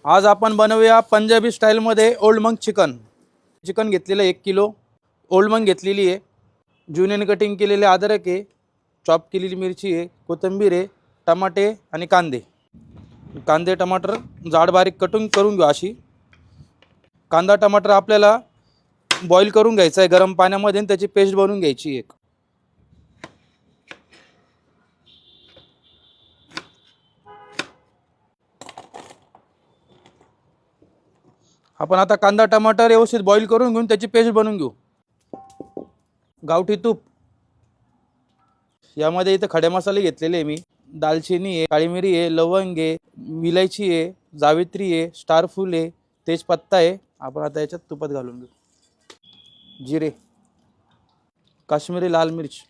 आज आपण बनवूया पंजाबी स्टाईलमध्ये ओल्ड मंक चिकन। चिकन घेतलेलं 1 किलो, ओल्ड मंक घेतलेली आहे, जुनियन कटिंग केलेले अद्रक आहे, चॉप केलेली मिरची आहे, कोथिंबीर आहे, टमाटे आणि कांदे। कांदे टमाटर जाड बारीक कटिंग करून घेऊ अशी। कांदा टमाटर आपल्याला बॉईल करून घ्यायचा आहे गरम पाण्यामध्ये आणि त्याची पेस्ट बनवून घ्यायची एक। आपण आता कांदा टमाटर व्यवस्थित बॉईल करून घेऊन त्याची पेस्ट बनवून घेऊ। गावठी तूप, यामध्ये इथे खडे मसाले घेतलेले आहे मी, दालचिनी आहे, काळी मिरी आहे, लवंग आहे, विलायची आहे, जावित्री आहे, स्टार फूल आहे, तेजपत्ता आहे। आपण आता याच्यात तुपात घालून घेऊ। जिरे, काश्मीरी लाल मिर्च,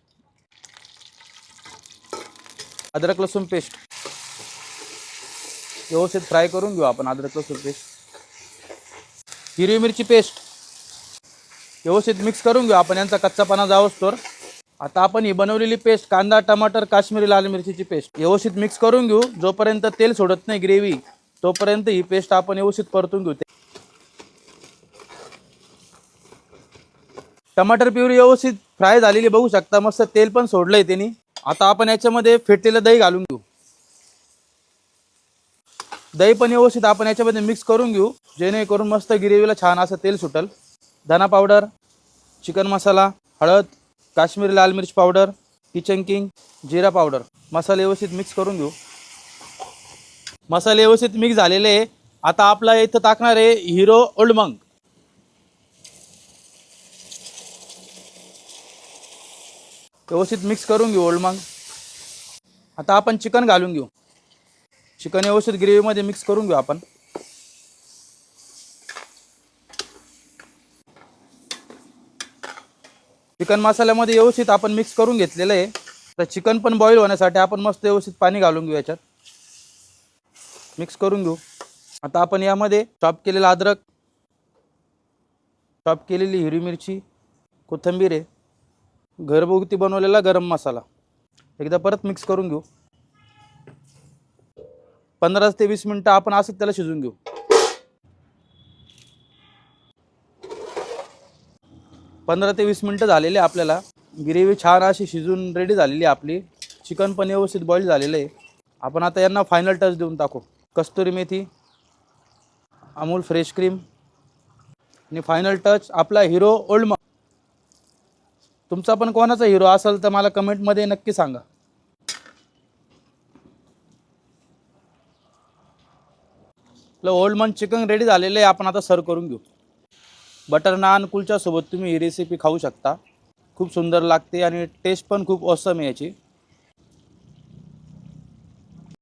अद्रक लसूण पेस्ट व्यवस्थित फ्राय करून घेऊ आपण। अद्रक लसूण पेस्ट, हिरवी मिरची पेस्ट व्यवस्थित मिक्स करून घेऊ आपण, यांचा कच्चापणा जावोस्तोवर। आता आपण ही बनवलेली पेस्ट कांदा टमाटर काश्मीरी लाल मिरचीची पेस्ट व्यवस्थित मिक्स करून घेऊ। जोपर्यंत तेल सोडत नाही ग्रेव्ही तोपर्यंत ही पेस्ट आपण व्यवस्थित परतून घेऊ। टमाटर प्युरी व्यवस्थित फ्राय झालेली बघू शकता, मस्त तेल पण सोडलंय त्यांनी। आता आपण याच्यामध्ये फेटलेलं दही घालून घेऊ। दही पण व्यवस्थित आपण याच्यामध्ये मिक्स करून घेऊ, जेणेकरून मस्त ग्रेव्हीला छान असं तेल सुटल। धना पावडर, चिकन मसाला, हळद, काश्मीरी लाल मिर्च पावडर, किचन किंग, जिरा पावडर, मसाले व्यवस्थित मिक्स करून घेऊ। मसाले व्यवस्थित मिक्स झालेले आहे। आता आपला इथं टाकणार आहे हिरो ओल्ड मंक। व्यवस्थित मिक्स करून घेऊ ओल्ड मंक। आता आपण चिकन घालून घेऊ। चिकन व्यवस्थित ग्रेव्हीमध्ये मिक्स करून घेऊ आपण। चिकन मसाल्यामध्ये व्यवस्थित आपण मिक्स करून घेतलेलं आहे। तर चिकन पण बॉईल होण्यासाठी आपण मस्त व्यवस्थित पाणी घालून घेऊ, याच्यात मिक्स करून घेऊ। आता आपण यामध्ये चॉप केलेला अद्रक, चॉप केलेली हिरवी मिरची, कोथिंबीर आहे, घरगुती बनवलेला गरम मसाला एकदा परत मिक्स करून घेऊ। 15 ते 20 मिनिटं आपण असं त्याला शिजवून घेऊ। 15 ते 20 मिनिटं झालेले आपल्याला, ग्रेव्ही छान अशी शिजून रेडी झालेली आपली। चिकन पण व्यवस्थित बॉईल झालेलं आहे। आपण आता यांना फायनल टच देऊन टाकू। कस्तुरी मेथी, अमूल फ्रेश क्रीम आणि फायनल टच आपला हिरो ओल्ड मंक। तुमचा पण कोणाचा हिरो असेल तर मला कमेंटमध्ये नक्की सांगा। ओल्ड मंक चिकन रेडी झालेलं आहे, आपण आता सर्व करून घेऊ। बटर नान कुलच्या सोबत तुम्ही ही रेसिपी खाऊ शकता, खूप सुंदर लागते आणि टेस्ट पण खूप ऑसम आहे याची।